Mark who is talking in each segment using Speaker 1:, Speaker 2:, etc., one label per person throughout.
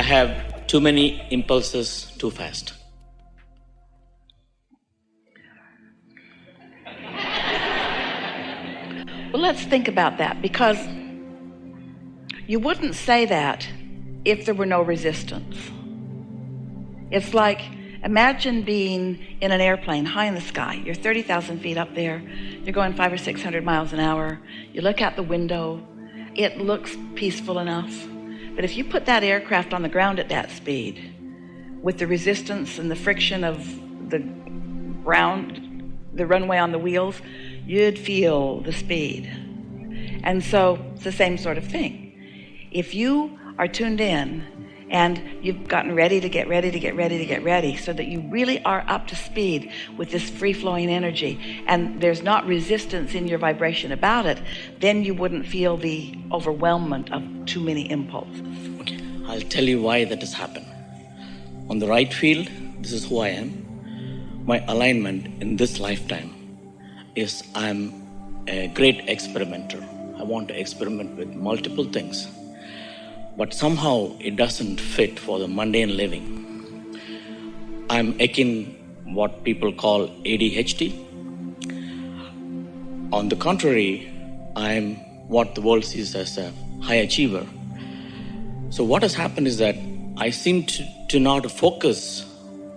Speaker 1: have too many impulses too fast.
Speaker 2: Well, let's think about that, because you wouldn't say that if there were no resistance. It's like, imagine being in an airplane high in the sky. You're 30,000 feet up there. You're going 500 or 600 miles an hour. You look out the window. It looks peaceful enough. But if you put that aircraft on the ground at that speed, with the resistance and the friction of the ground, the runway on the wheels, you'd feel the speed. And so it's the same sort of thing. If you are tuned in and you've gotten ready to get ready so that you really are up to speed with this free-flowing energy, and there's not resistance in your vibration about it, then you wouldn't feel the overwhelmment of too many impulses.
Speaker 1: Okay, I'll tell you why that has happened. On the right field, this is who I am. My alignment in this lifetime is I'm a great experimenter. I want to experiment with multiple things, but somehow it doesn't fit for the mundane living. I'm akin what people call ADHD. On the contrary, I'm what the world sees as a high achiever. So what has happened is that I seem to not focus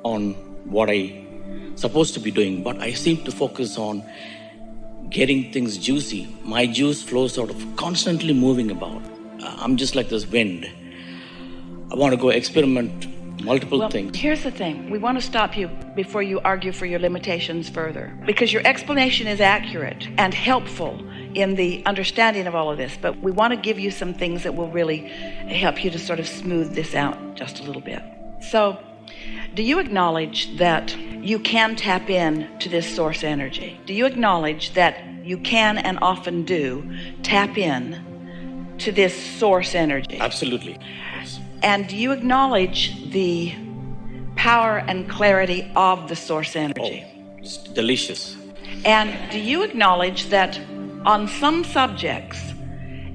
Speaker 1: on what I'm supposed to be doing, but I seem to focus on getting things juicy. My juice flows out of constantly moving about. I'm just like this wind. I want to go experiment multiple things.
Speaker 2: Here's the thing. We want to stop you before you argue for your limitations further, because your explanation is accurate and helpful in the understanding of all of this, but we want to give you some things that will really help you to sort of smooth this out just a little bit. So, do you acknowledge that you can tap in to this source energy? Do you acknowledge that you can and often do tap in to this source energy?
Speaker 1: Absolutely. Yes.
Speaker 2: And do you acknowledge the power and clarity of the source energy?
Speaker 1: Oh, it's delicious.
Speaker 2: And do you acknowledge that on some subjects,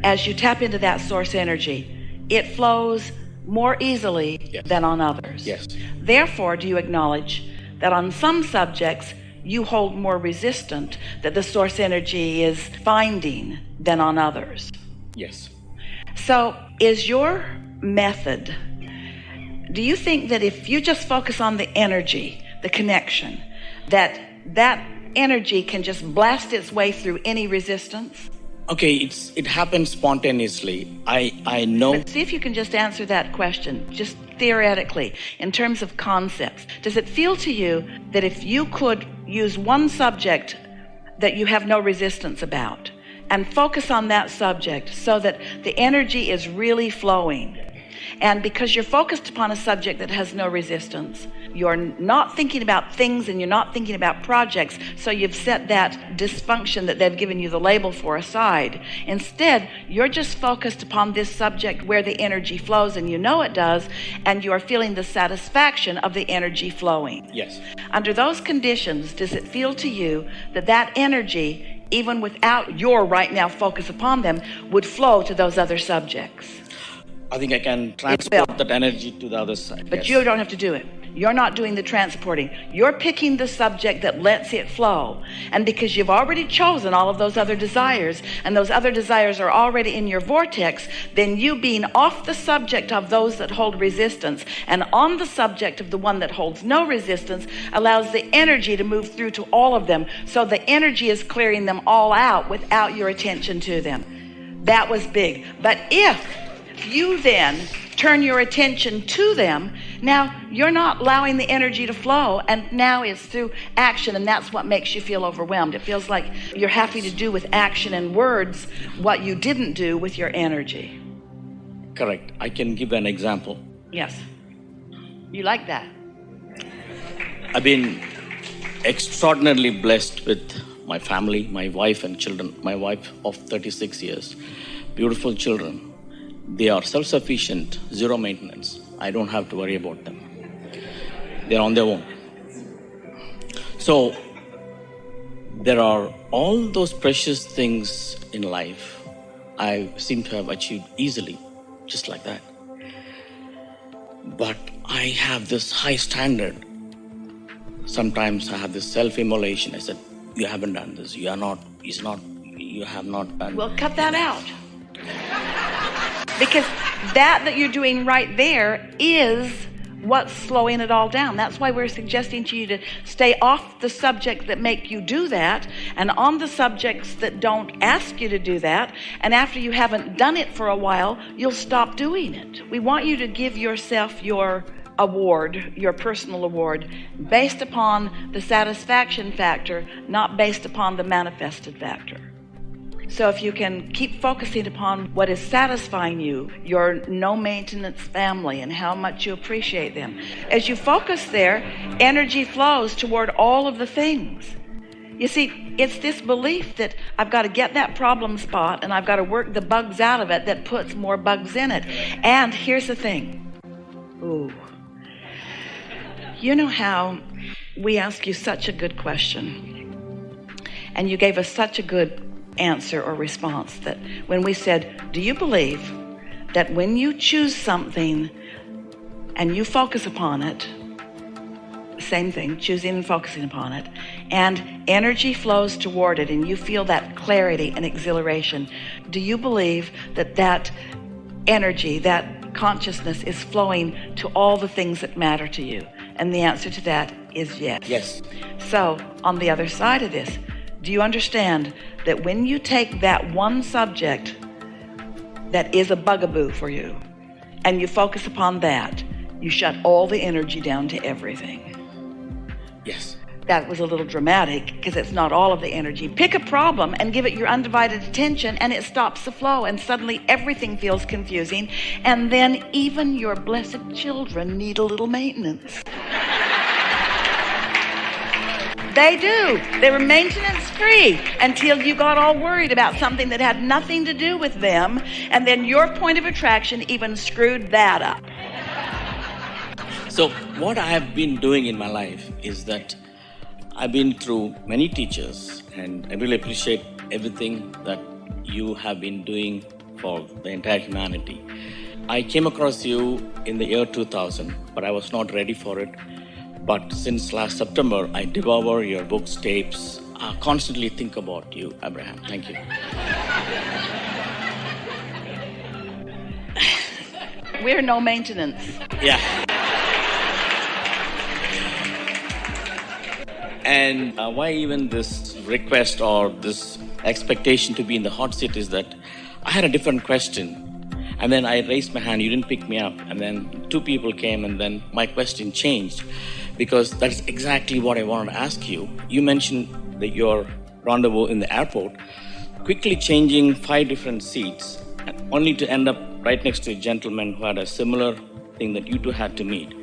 Speaker 2: as you tap into that source energy, it flows more easily than on others?
Speaker 1: Yes.
Speaker 2: Therefore, do you acknowledge that on some subjects you hold more resistant that the source energy is finding than on others?
Speaker 1: Yes.
Speaker 2: So is your method, do you think that if you just focus on the energy, the connection, that energy can just blast its way through any resistance?
Speaker 1: Okay, it happens spontaneously. I know.
Speaker 2: But see if you can just answer that question, just theoretically, in terms of concepts. Does it feel to you that if you could use one subject that you have no resistance about and focus on that subject so that the energy is really flowing, and because you're focused upon a subject that has no resistance, you're not thinking about things and you're not thinking about projects, so you've set that dysfunction that they've given you the label for aside. Instead, you're just focused upon this subject where the energy flows, and you know it does, and you are feeling the satisfaction of the energy flowing.
Speaker 1: Yes.
Speaker 2: Under those conditions, does it feel to you that that energy, even without your right now focus upon them, would flow to those other subjects?
Speaker 1: I think I can transport that energy to the other side.
Speaker 2: But you don't have to do it. You're not doing the transporting. You're picking the subject that lets it flow. And because you've already chosen all of those other desires, and those other desires are already in your vortex, then you being off the subject of those that hold resistance and on the subject of the one that holds no resistance allows the energy to move through to all of them. So the energy is clearing them all out without your attention to them. That was big. But if you then turn your attention to them, now you're not allowing the energy to flow, and now it's through action, and that's what makes you feel overwhelmed. It feels like you're having to do with action and words what you didn't do with your energy.
Speaker 1: Correct. I can give an example.
Speaker 2: Yes. You like that?
Speaker 1: I've been extraordinarily blessed with my family, my wife and children. My wife of 36 years, beautiful children. They are self-sufficient, zero maintenance. I don't have to worry about them. They're on their own. So there are all those precious things in life I seem to have achieved easily, just like that. but I have this high standard. Sometimes I have this self-immolation. I said, you haven't done this. You have not done.
Speaker 2: Well, cut that out. Because that you're doing right there is what's slowing it all down. That's why we're suggesting to you to stay off the subjects that make you do that and on the subjects that don't ask you to do that. And after you haven't done it for a while, you'll stop doing it. We want you to give yourself your award, your personal award, based upon the satisfaction factor, not based upon the manifested factor. So if you can keep focusing upon what is satisfying you, your no-maintenance family and how much you appreciate them, as you focus there, energy flows toward all of the things. You see, it's this belief that I've got to get that problem spot and I've got to work the bugs out of it that puts more bugs in it. And here's the thing. Ooh. You know how we ask you such a good question and you gave us such a good answer or response that when we said, do you believe that when you choose something and you focus upon it, same thing, choosing and focusing upon it, and energy flows toward it and you feel that clarity and exhilaration, do you believe that that energy, that consciousness is flowing to all the things that matter to you? And the answer to that is yes.
Speaker 1: Yes.
Speaker 2: So on the other side of this, do you understand that when you take that one subject that is a bugaboo for you and you focus upon that, you shut all the energy down to everything?
Speaker 1: Yes.
Speaker 2: That was a little dramatic because it's not all of the energy. Pick a problem and give it your undivided attention and it stops the flow and suddenly everything feels confusing and then even your blessed children need a little maintenance. They do. They were maintenance free until you got all worried about something that had nothing to do with them, and then your point of attraction even screwed that up.
Speaker 1: So what I have been doing in my life is that I've been through many teachers, and I really appreciate everything that you have been doing for the entire humanity. I came across you in the year 2000, but I was not ready for it. But since last September, I devour your books, tapes. I constantly think about you, Abraham. Thank you.
Speaker 2: We're no maintenance.
Speaker 1: Yeah. And why even this request or this expectation to be in the hot seat is that I had a different question. And then I raised my hand, you didn't pick me up. And then two people came and then my question changed. Because that's exactly what I wanted to ask you. You mentioned that your rendezvous in the airport, quickly changing 5 different seats, only to end up right next to a gentleman who had a similar thing that you two had to meet.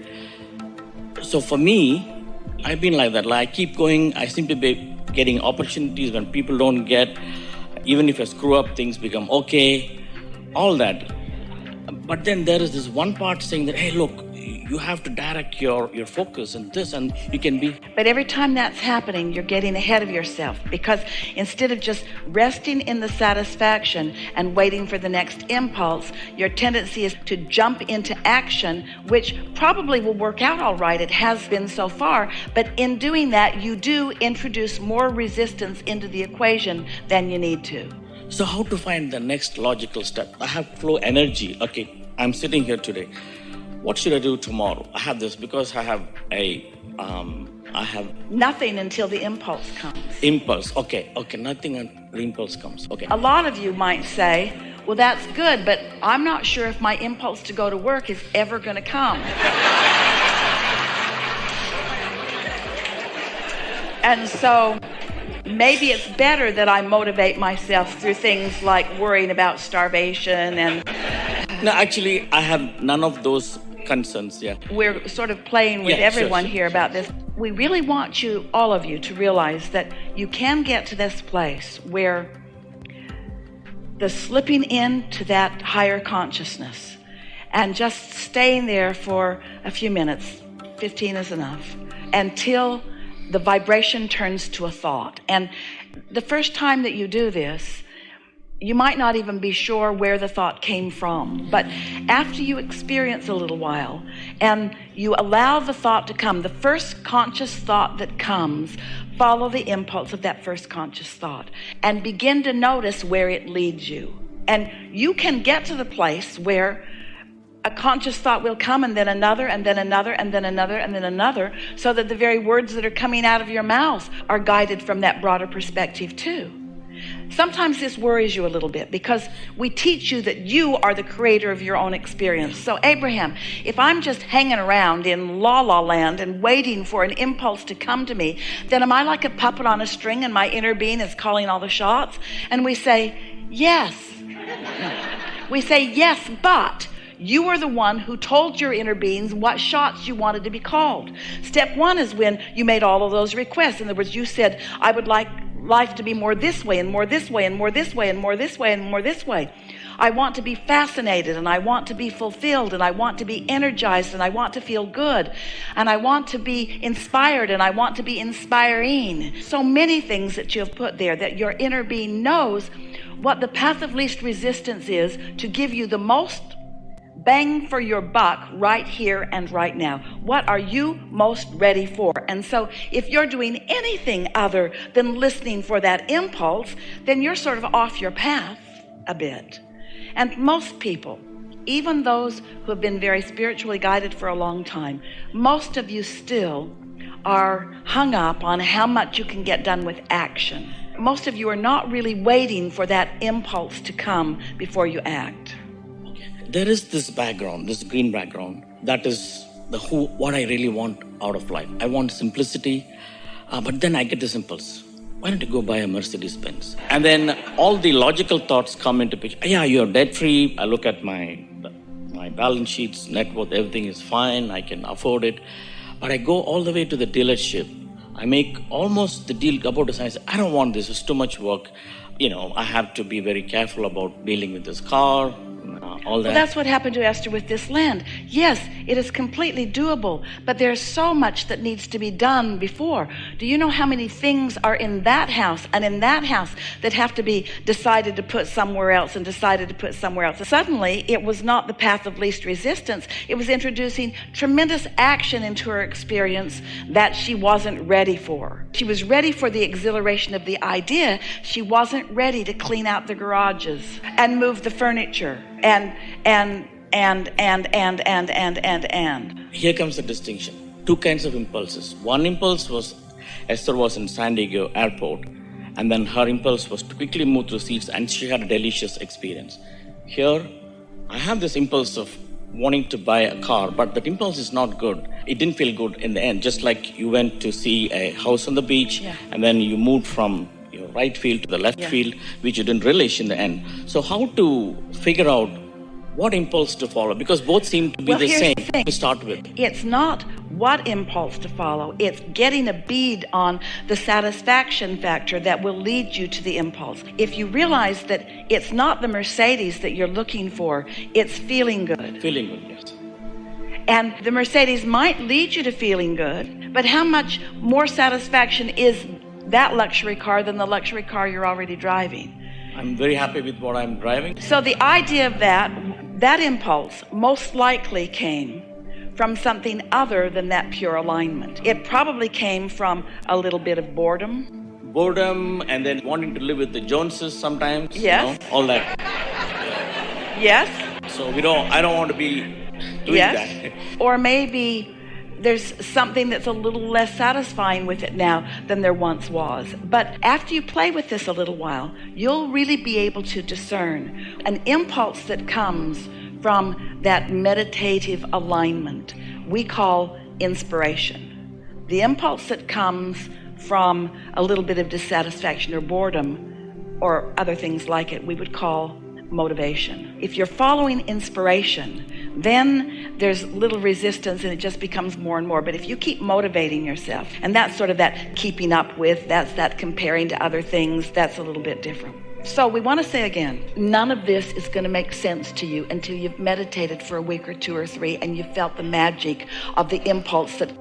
Speaker 1: So for me, I've been like that. Like I keep going, I seem to be getting opportunities when people don't get. Even if I screw up, things become okay, all that. But then there is this one part saying that, hey, look, you have to direct your focus and this, and you can be.
Speaker 2: But every time that's happening, you're getting ahead of yourself, because instead of just resting in the satisfaction and waiting for the next impulse, your tendency is to jump into action, which probably will work out all right. It has been so far. But in doing that, you do introduce more resistance into the equation than you need to.
Speaker 1: So how to find the next logical step? I have flow energy. Okay, I'm sitting here today. What should I do tomorrow? I have this because I have
Speaker 2: nothing until the impulse comes.
Speaker 1: Impulse. Okay, nothing until the impulse comes. Okay.
Speaker 2: A lot of you might say, well, that's good, but I'm not sure if my impulse to go to work is ever going to come. And so maybe it's better that I motivate myself through things like worrying about starvation and...
Speaker 1: No, actually, I have none of those concerns, yeah.
Speaker 2: We're sort of playing with everyone here about this. We really want you, all of you, to realize that you can get to this place where the slipping into that higher consciousness and just staying there for a few minutes, 15 is enough, until the vibration turns to a thought. And the first time that you do this, you might not even be sure where the thought came from. But after you experience a little while and you allow the thought to come, the first conscious thought that comes, follow the impulse of that first conscious thought and begin to notice where it leads you. And you can get to the place where a conscious thought will come, and then another, and then another, and then another, and then another, so that the very words that are coming out of your mouth are guided from that broader perspective too. Sometimes this worries you a little bit because we teach you that you are the creator of your own experience. So Abraham, if I'm just hanging around in la land and waiting for an impulse to come to me, then am I like a puppet on a string and my inner being is calling all the shots? And we say, yes. We say, yes, but you are the one who told your inner beings what shots you wanted to be called. Step one is when you made all of those requests. In other words, you said, I would like life to be more this way and more this way and more this way and more this way and more this way. I want to be fascinated, and I want to be fulfilled, and I want to be energized, and I want to feel good, and I want to be inspired, and I want to be inspiring. So many things that you have put there that your inner being knows what the path of least resistance is to give you the most bang for your buck right here and right now. What are you most ready for? And so if you're doing anything other than listening for that impulse, then you're sort of off your path a bit. And most people, even those who have been very spiritually guided for a long time, most of you still are hung up on how much you can get done with action. Most of you are not really waiting for that impulse to come before you act.
Speaker 1: There is this background, this green background, that is what I really want out of life. I want simplicity, but then I get this impulse. Why don't you go buy a Mercedes-Benz? And then all the logical thoughts come into picture. Yeah, you're debt-free. I look at my balance sheets, net worth, everything is fine. I can afford it. But I go all the way to the dealership. I make almost the deal about this. I say, I don't want this. It's too much work. I have to be very careful about dealing with this car. All that.
Speaker 2: Well, that's what happened to Esther with this land. Yes, it is completely doable, but there's so much that needs to be done before. Do you know how many things are in that house and in that house that have to be decided to put somewhere else and decided to put somewhere else? Suddenly, it was not the path of least resistance. It was introducing tremendous action into her experience that she wasn't ready for. She was ready for the exhilaration of the idea. She wasn't ready to clean out the garages and move the furniture and.
Speaker 1: Here comes the distinction. Two kinds of impulses. One impulse was, Esther was in San Diego airport, and then her impulse was to quickly move through seats, and she had a delicious experience. Here, I have this impulse of wanting to buy a car, but that impulse is not good. It didn't feel good in the end. Just like you went to see a house on the beach, and then you moved from your right field to the left field, which you didn't relish in the end. So how to figure out what impulse to follow? Because both seem to be the same to start with.
Speaker 2: It's not what impulse to follow. It's getting a bead on the satisfaction factor that will lead you to the impulse. If you realize that it's not the Mercedes that you're looking for, it's feeling good.
Speaker 1: Feeling good, yes.
Speaker 2: And the Mercedes might lead you to feeling good, but how much more satisfaction is that luxury car than the luxury car you're already driving?
Speaker 1: I'm very happy with what I'm driving.
Speaker 2: So the idea of that impulse most likely came from something other than that pure alignment. It probably came from a little bit of boredom,
Speaker 1: and then wanting to live with the Joneses sometimes.
Speaker 2: Yes.
Speaker 1: All that.
Speaker 2: Yes.
Speaker 1: So I don't want to be doing that.
Speaker 2: Or maybe there's something that's a little less satisfying with it now than there once was. But after you play with this a little while, you'll really be able to discern an impulse that comes from that meditative alignment we call inspiration. The impulse that comes from a little bit of dissatisfaction or boredom or other things like it, we would call motivation. If you're following inspiration, then there's little resistance and it just becomes more and more. But if you keep motivating yourself, and that's sort of that keeping up with, that's that comparing to other things, that's a little bit different. So we want to say again, none of this is going to make sense to you until you've meditated for a week or two or three and you've felt the magic of the impulse that